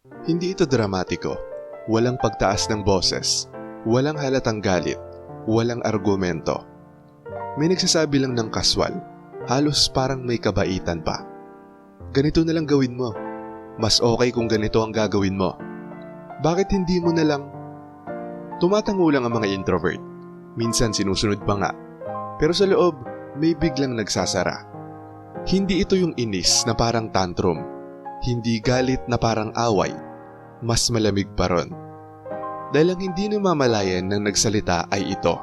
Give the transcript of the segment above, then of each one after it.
Hindi ito dramatiko, walang pagtaas ng boses, walang halatang galit, walang argumento. May nagsasabi lang ng kaswal, halos parang may kabaitan pa. Ganito na lang gawin mo. Mas okay kung ganito ang gagawin mo. Bakit hindi mo na lang... Tumatango lang ang mga introvert. Minsan sinusunod pa nga. Pero sa loob, may biglang nagsasara. Hindi ito yung inis na parang tantrum. Hindi galit na parang away. Mas malamig pa ron. Dahil ang hindi namamalayan ng nagsalita ay ito.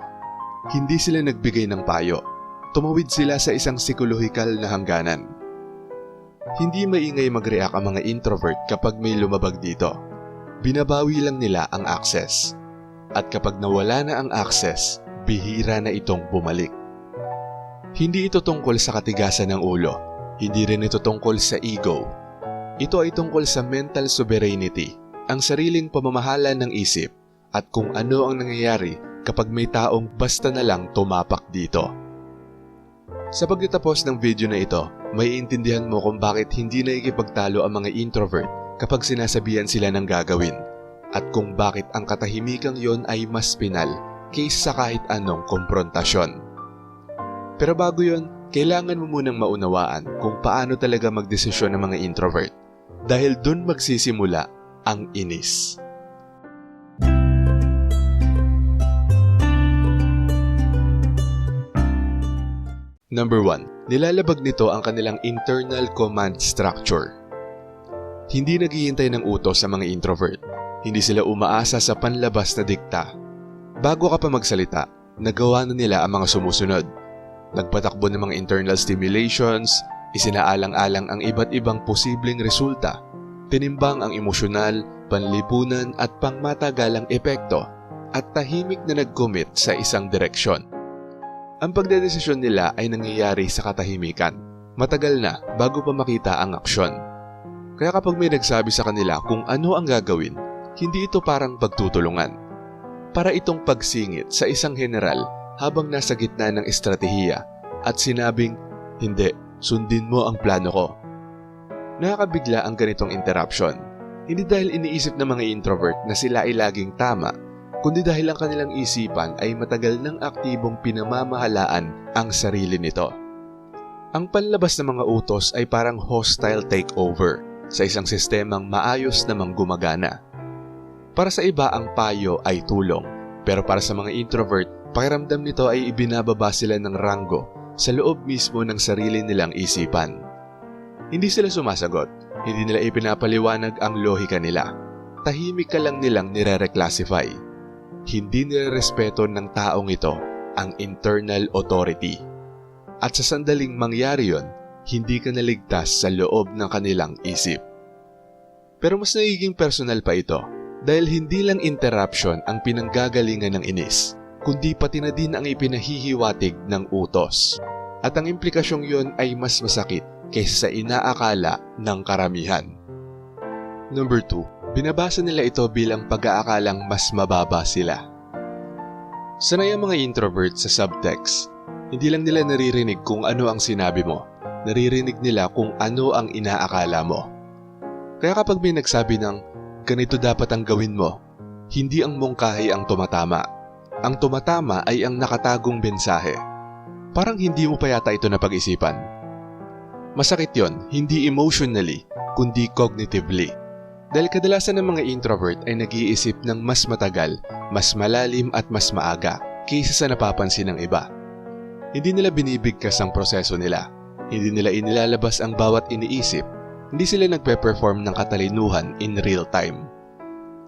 Hindi sila nagbigay ng payo. Tumawid sila sa isang psikolohikal na hangganan. Hindi maingay mag-react ang mga introvert kapag may lumabag dito. Binabawi lang nila ang access. At kapag nawala na ang access, bihira na itong bumalik. Hindi ito tungkol sa katigasan ng ulo. Hindi rin ito tungkol sa ego. Ito ay tungkol sa mental sovereignty, ang sariling pamamahala ng isip, at kung ano ang nangyayari kapag may taong basta na lang tumapak dito. Sa pagtatapos ng video na ito, may intindihan mo kung bakit hindi nakikipagtalo ang mga introvert kapag sinasabihan sila ng gagawin, at kung bakit ang katahimikang yon ay mas pinal kaysa sa kahit anong komprontasyon. Pero bago yon, kailangan mo munang maunawaan kung paano talaga magdesisyon ng mga introvert, dahil dun magsisimula ang inis. Number 1. Nilalabag nito ang kanilang internal command structure. Hindi naghihintay ng utos sa mga introvert. Hindi sila umaasa sa panlabas na dikta. Bago ka pa magsalita, nagawa na nila ang mga sumusunod. Nagpatakbo ng mga internal stimulations, isinaalang-alang ang iba't ibang posibleng resulta, tinimbang ang emosyonal, panlipunan at pangmatagalang epekto, at tahimik na nag-commit sa isang direksyon. Ang pagdedesisyon nila ay nangyayari sa katahimikan, matagal na bago pa makita ang aksyon. Kaya kapag may nagsabi sa kanila kung ano ang gagawin, hindi ito parang pagtutulungan. Para itong pagsingit sa isang general habang nasa gitna ng estratehiya at sinabing, "Hindi, sundin mo ang plano ko." Nakakabigla ang ganitong interruption. Hindi dahil iniisip ng mga introvert na sila ay laging tama, kundi dahil ang kanilang isipan ay matagal ng aktibong pinamamahalaan ang sarili nito. Ang panlabas ng mga utos ay parang hostile takeover sa isang sistemang maayos namang gumagana. Para sa iba ang payo ay tulong, pero para sa mga introvert, pakiramdam nito ay ibinababa sila ng ranggo sa loob mismo ng sarili nilang isipan. Hindi sila sumasagot, hindi nila ipinapaliwanag ang lohika nila. Tahimik ka lang nilang nire-reclassify. Hindi nirerespeto ng taong ito ang internal authority. At sa sandaling mangyari yon, hindi ka naligtas sa loob ng kanilang isip. Pero mas nagiging personal pa ito dahil hindi lang interruption ang pinanggagalingan ng inis, kundi pati na din ang ipinahihiwatig ng utos. At ang implikasyong yon ay mas masakit kaysa sa inaakala ng karamihan. Number 2. Binabasa nila ito bilang pag-aakalang mas mababa sila. Sanay ang mga introvert sa subtext. Hindi lang nila naririnig kung ano ang sinabi mo. Naririnig nila kung ano ang inaakala mo. Kaya kapag may nagsabi ng, "Ganito dapat ang gawin mo," hindi ang mungkahi ang tumatama. Ang tumatama ay ang nakatagong mensahe. Parang hindi mo pa yata ito napag-isipan. Masakit yon, hindi emotionally, kundi cognitively. Dahil kadalasan ng mga introvert ay nag-iisip ng mas matagal, mas malalim at mas maaga kaysa sa napapansin ng iba. Hindi nila binibigkas ang proseso nila. Hindi nila inilalabas ang bawat iniisip. Hindi sila nagpe-perform ng katalinuhan in real time.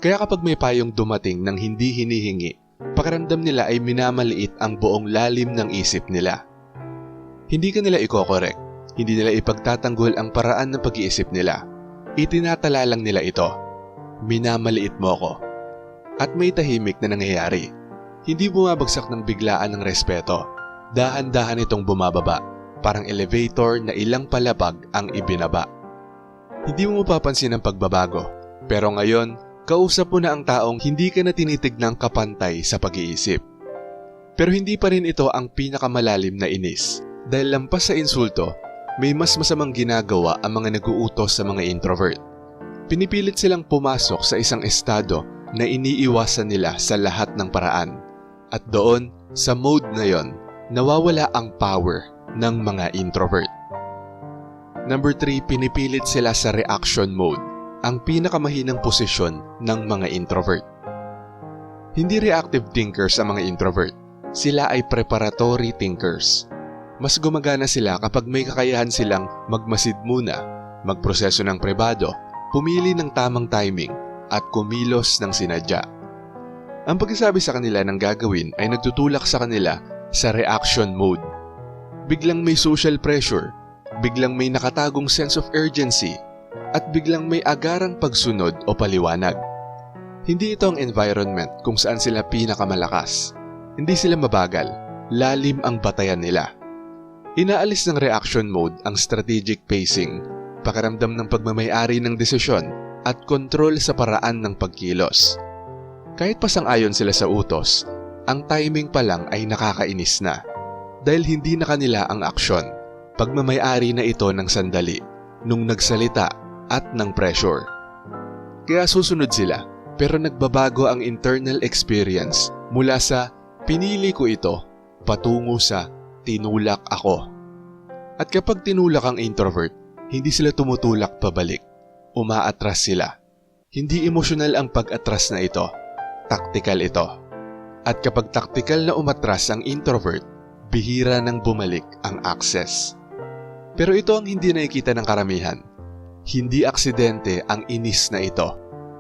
Kaya kapag may payong dumating ng hindi hinihingi, pakiramdam nila ay minamaliit ang buong lalim ng isip nila. Hindi ka nila iko-correct. Hindi nila ipagtatanggol ang paraan ng pag-iisip nila. Itinatala lang nila ito. Minamaliit mo ko. At may tahimik na nangyayari. Hindi bumabagsak ng biglaan ng respeto. Dahan-dahan itong bumababa. Parang elevator na ilang palapag ang ibinaba. Hindi mo mapapansin ang pagbabago. Pero ngayon, kausap mo na ang taong hindi ka na tinitignang kapantay sa pag-iisip. Pero hindi pa rin ito ang pinakamalalim na inis. Dahil lampas sa insulto, may mas masamang ginagawa ang mga nag-uutos sa mga introvert. Pinipilit silang pumasok sa isang estado na iniiwasan nila sa lahat ng paraan. At doon, sa mode na yon, nawawala ang power ng mga introvert. Number 3, pinipilit sila sa reaction mode, ang pinakamahinang posisyon ng mga introvert. Hindi reactive thinkers ang mga introvert. Sila ay preparatory thinkers. Mas gumagana sila kapag may kakayahan silang magmasid muna, magproseso ng pribado, pumili ng tamang timing, at kumilos ng sinadya. Ang pagsasabi sa kanila ng gagawin ay nagtutulak sa kanila sa reaction mode. Biglang may social pressure, biglang may nakatagong sense of urgency, at biglang may agarang pagsunod o paliwanag. Hindi ito ang environment kung saan sila pinakamalakas. Hindi sila mabagal, lalim ang batayan nila. Inaalis ng reaction mode ang strategic pacing, pakiramdam ng pagmamay-ari ng desisyon, at kontrol sa paraan ng pagkilos. Kahit pasang-ayon sila sa utos, ang timing pa lang ay nakakainis na. Dahil hindi na kanila ang aksyon, pagmamay-ari na ito ng sandali, nung nagsalita at ng pressure. Kaya susunod sila, pero nagbabago ang internal experience mula sa pinili ko ito patungo sa tinulak ako. At kapag tinulak ang introvert, hindi sila tumutulak pabalik. Umaatras sila. Hindi emosyonal ang pag-atras na ito. Tactical ito. At kapag tactical na umatras ang introvert, bihira nang bumalik ang access. Pero ito ang hindi nakikita ng karamihan. Hindi aksidente ang inis na ito.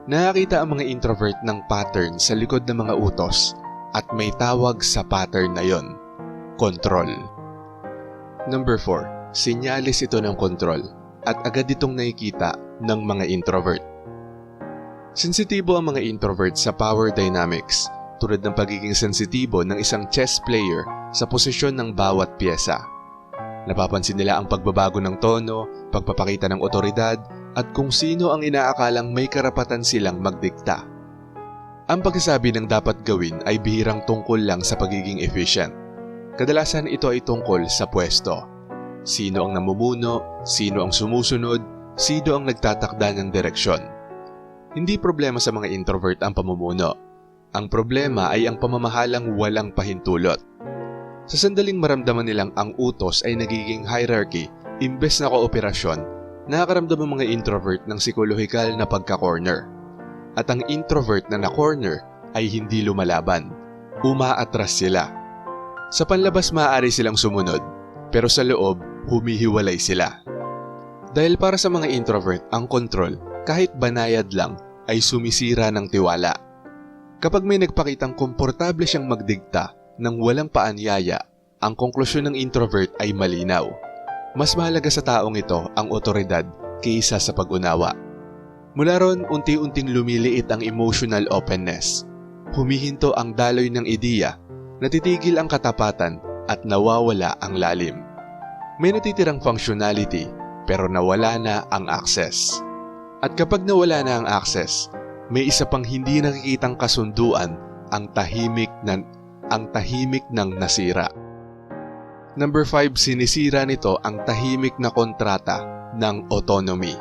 Nakakita ang mga introvert ng pattern sa likod ng mga utos at may tawag sa pattern na yon, control. Number 4, sinyalis ito ng control at agad itong nakikita ng mga introvert. Sensitibo ang mga introvert sa power dynamics tulad ng pagiging sensitibo ng isang chess player sa posisyon ng bawat pyesa. Napapansin nila ang pagbabago ng tono, pagpapakita ng otoridad, at kung sino ang inaakalang may karapatan silang magdikta. Ang pagsasabi ng dapat gawin ay bihirang tungkol lang sa pagiging efficient. Kadalasan ito ay tungkol sa pwesto. Sino ang namumuno, sino ang sumusunod, sino ang nagtatakda ng direksyon. Hindi problema sa mga introvert ang pamumuno. Ang problema ay ang pamamahalang walang pahintulot. Sa sandaling maramdaman nilang ang utos ay nagiging hierarchy imbes na kooperasyon, nakakaramdam ang mga introvert ng psikolohikal na pagka-corner. At ang introvert na na-corner ay hindi lumalaban. Umaatras sila. Sa panlabas maaari silang sumunod, pero sa loob, humihiwalay sila. Dahil para sa mga introvert, ang control, kahit banayad lang, ay sumisira ng tiwala. Kapag may nagpakitang komportable siyang magdikta nang walang paanyaya, ang konklusyon ng introvert ay malinaw. Mas mahalaga sa taong ito ang otoridad kaysa sa pag-unawa. Mula ron, unti-unting lumiliit ang emotional openness. Humihinto ang daloy ng ideya, natitigil ang katapatan at nawawala ang lalim. May natitirang functionality pero nawala na ang access. At kapag nawala na ang access, may isa pang hindi nakikitang kasunduan, ang tahimik ng nasira. Number 5, sinisira nito ang tahimik na kontrata ng autonomy.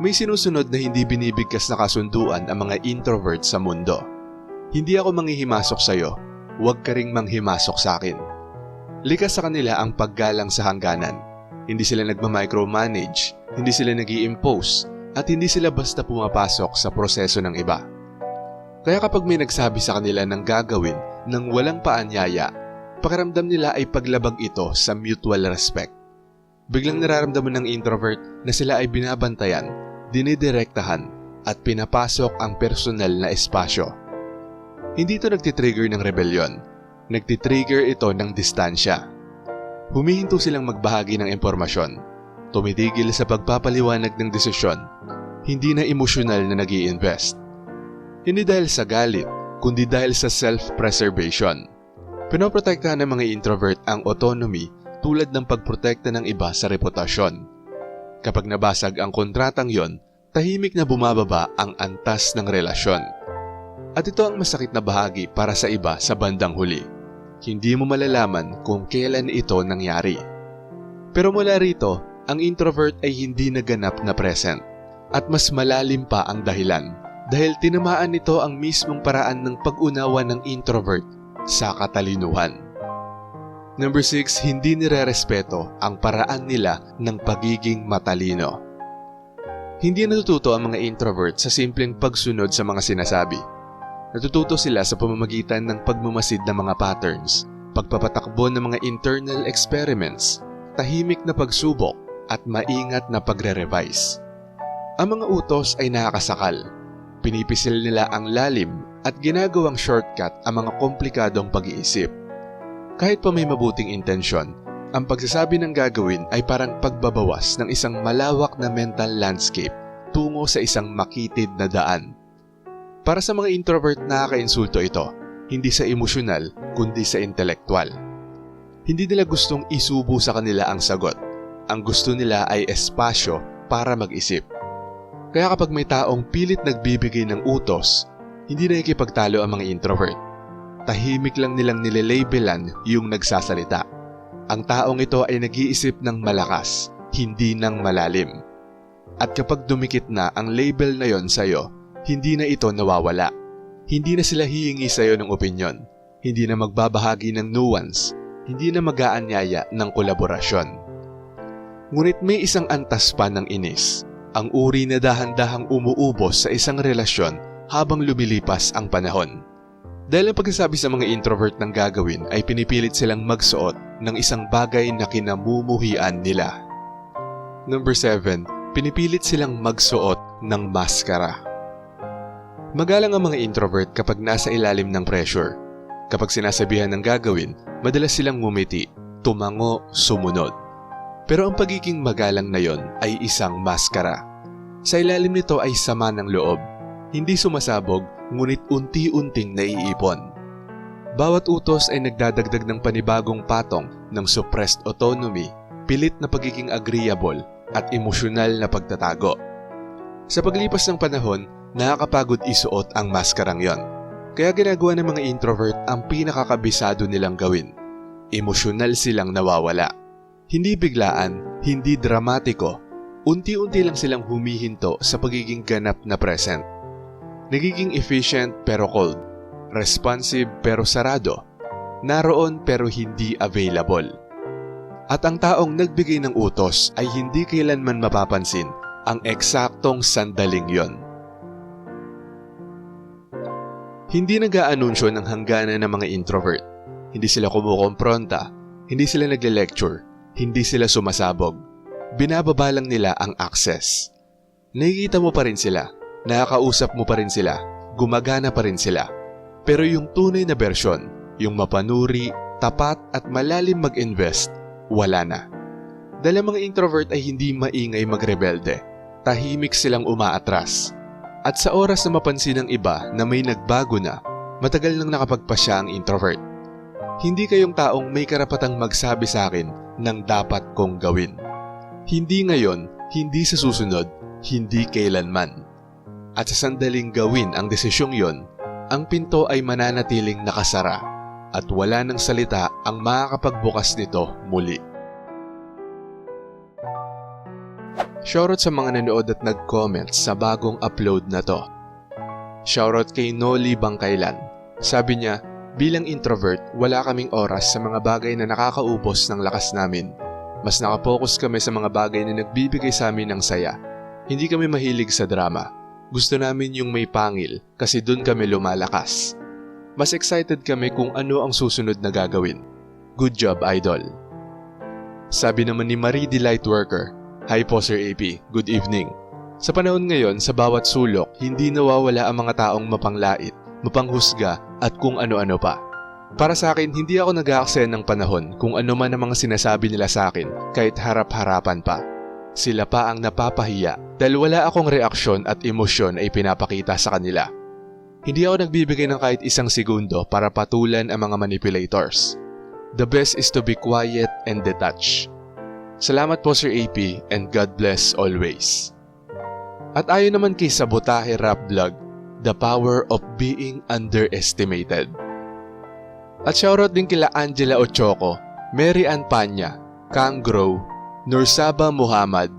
May sinusunod na hindi binibigkas na kasunduan ang mga introvert sa mundo. Hindi ako manghihimasok sa iyo, huwag ka ring manghimasok sa akin. Likas sa kanila ang paggalang sa hangganan. Hindi sila nagmamicromanage, hindi sila nag-i-impose, at hindi sila basta pumapasok sa proseso ng iba. Kaya kapag may nagsabi sa kanila ng gagawin nang walang paanyaya, pakiramdam nila ay paglabag ito sa mutual respect. Biglang nararamdaman ng introvert na sila ay binabantayan, dinidirektahan, at pinapasok ang personal na espasyo. Hindi ito nagtitrigger ng rebellion, nagtitrigger ito ng distansya. Humihinto silang magbahagi ng impormasyon, tumitigil sa pagpapaliwanag ng desisyon, hindi na emosyonal na nag-i-invest. Hindi dahil sa galit, kundi dahil sa self-preservation. Pinoprotektahan ng mga introvert ang autonomy tulad ng pagprotekta ng iba sa reputasyon. Kapag nabasag ang kontratang yon, tahimik na bumababa ang antas ng relasyon. At ito ang masakit na bahagi para sa iba sa bandang huli. Hindi mo malalaman kung kailan ito nangyari. Pero mula rito, ang introvert ay hindi naganap na present. At mas malalim pa ang dahilan dahil tinamaan nito ang mismong paraan ng pag-unawa ng introvert sa katalinuhan. Number 6, hindi nirerespeto ang paraan nila ng pagiging matalino. Hindi natututo ang mga introvert sa simpleng pagsunod sa mga sinasabi. Natututo sila sa pamamagitan ng pagmamasid ng mga patterns, pagpapatakbo ng mga internal experiments, tahimik na pagsubok at maingat na pagre-revise. Ang mga utos ay nakakasakal. Pinipisil nila ang lalim at ginagawang shortcut ang mga komplikadong pag-iisip. Kahit pa may mabuting intensyon, ang pagsasabi ng gagawin ay parang pagbabawas ng isang malawak na mental landscape tungo sa isang makitid na daan. Para sa mga introvert, nakaka-insulto ito, hindi sa emosyonal kundi sa intelektual. Hindi nila gustong isubo sa kanila ang sagot. Ang gusto nila ay espasyo para mag-isip. Kaya kapag may taong pilit nagbibigay ng utos, hindi na ikipagtalo ang mga introvert. Tahimik lang nilang nilelabelan yung nagsasalita. Ang taong ito ay nag-iisip ng malakas, hindi ng malalim. At kapag dumikit na ang label na yon sa'yo, hindi na ito nawawala. Hindi na sila hihingi sa'yo ng opinyon, hindi na magbabahagi ng nuance, hindi na mag-aanyaya ng kolaborasyon. Ngunit may isang antas pa ng inis, ang uri na dahan-dahang umuubos sa isang relasyon habang lumilipas ang panahon. Dahil ang pagsasabi sa mga introvert ng gagawin ay pinipilit silang magsuot ng isang bagay na kinamumuhian nila. Number 7, pinipilit silang magsuot ng maskara. Magalang ang mga introvert kapag nasa ilalim ng pressure. Kapag sinasabihan ng gagawin, madalas silang ngumiti, tumango, sumunod. Pero ang pagiging magalang na yon ay isang maskara. Sa ilalim nito ay sama ng loob, hindi sumasabog, ngunit unti-unting naiipon. Bawat utos ay nagdadagdag ng panibagong patong ng suppressed autonomy, pilit na pagiging agreeable at emosyonal na pagtatago. Sa paglipas ng panahon, nakakapagod isuot ang maskarang yon. Kaya ginagawa ng mga introvert ang pinakakabisado nilang gawin. Emosyonal silang nawawala. Hindi biglaan, hindi dramatiko, unti-unti lang silang humihinto sa pagiging ganap na present. Nagiging efficient pero cold, responsive pero sarado, naroon pero hindi available. At ang taong nagbigay ng utos ay hindi kailanman mapapansin ang eksaktong sandaling yon. Hindi nag-aanunsyo ng hangganan ng mga introvert. Hindi sila kumukompronta, hindi sila nagle-lecture, hindi sila sumasabog. Binababa lang nila ang access. Nakikita mo pa rin sila. Nakakausap mo pa rin sila, gumagana pa rin sila. Pero yung tunay na bersyon, yung mapanuri, tapat at malalim mag-invest, wala na. Dahil ang mga introvert ay hindi maingay magrebelde, tahimik silang umaatras. At sa oras na mapansin ng iba na may nagbago na, matagal nang nakapagpasya ang introvert. Hindi kayong taong may karapatang magsabi sa akin ng dapat kong gawin. Hindi ngayon, hindi sa susunod, hindi kailanman. At sa sandaling gawin ang desisyong yon, ang pinto ay mananatiling nakasara at wala ng salita ang makakapagbukas nito muli. Shoutout sa mga nanood at nag-comment sa bagong upload na to. Shoutout kay Noli Bangkailan. Sabi niya, bilang introvert, wala kaming oras sa mga bagay na nakakaubos ng lakas namin. Mas nakapokus kami sa mga bagay na nagbibigay sa amin ng saya. Hindi kami mahilig sa drama. Gusto namin yung may pangil kasi dun kami lumalakas. Mas excited kami kung ano ang susunod na gagawin. Good job, idol. Sabi naman ni Marie the Lightworker, Hi po Sir AP, good evening. Sa panahon ngayon, sa bawat sulok, hindi nawawala ang mga taong mapanglait, mapanghusga at kung ano-ano pa. Para sa akin, hindi ako nag-aaksaya ng panahon kung ano man ang mga sinasabi nila sa akin kahit harap-harapan pa. Sila pa ang napapahiya dahil wala akong reaksyon at emosyon ay pinapakita sa kanila. Hindi ako nagbibigay ng kahit isang segundo para patulan ang mga manipulators. The best is to be quiet and detached. Salamat po Sir AP and God bless always. At ayon naman kay Sabotahe Rap Vlog, the power of being underestimated. At shoutout din kila Angela Ochoco, Mary Ann Panya, Kang Grow, Nursaba Muhammad,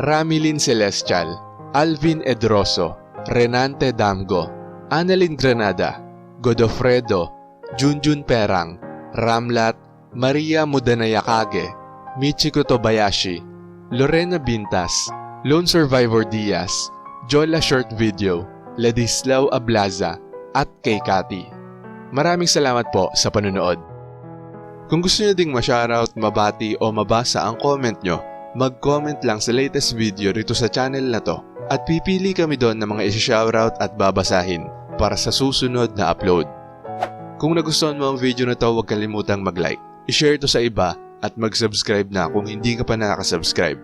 Ramilin Celestial, Alvin Edroso, Renante Damgo, Annalyn Granada, Godofredo, Junjun Perang, Ramlat, Maria Mudanayakage, Michiko Tobayashi, Lorena Bintas, Lone Survivor Diaz, Jola Short Video, Ladislao Ablaza, at kay Cathy. Maraming salamat po sa panonood. Kung gusto nyo ding ma-shoutout, mabati o mabasa ang comment nyo, mag-comment lang sa latest video rito sa channel na to at pipili kami doon ng mga isi-shoutout at babasahin para sa susunod na upload. Kung nagustuhan mo ang video na to, huwag kalimutang mag-like, i-share to sa iba at mag-subscribe na kung hindi ka pa nakasubscribe.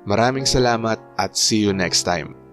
Maraming salamat at see you next time.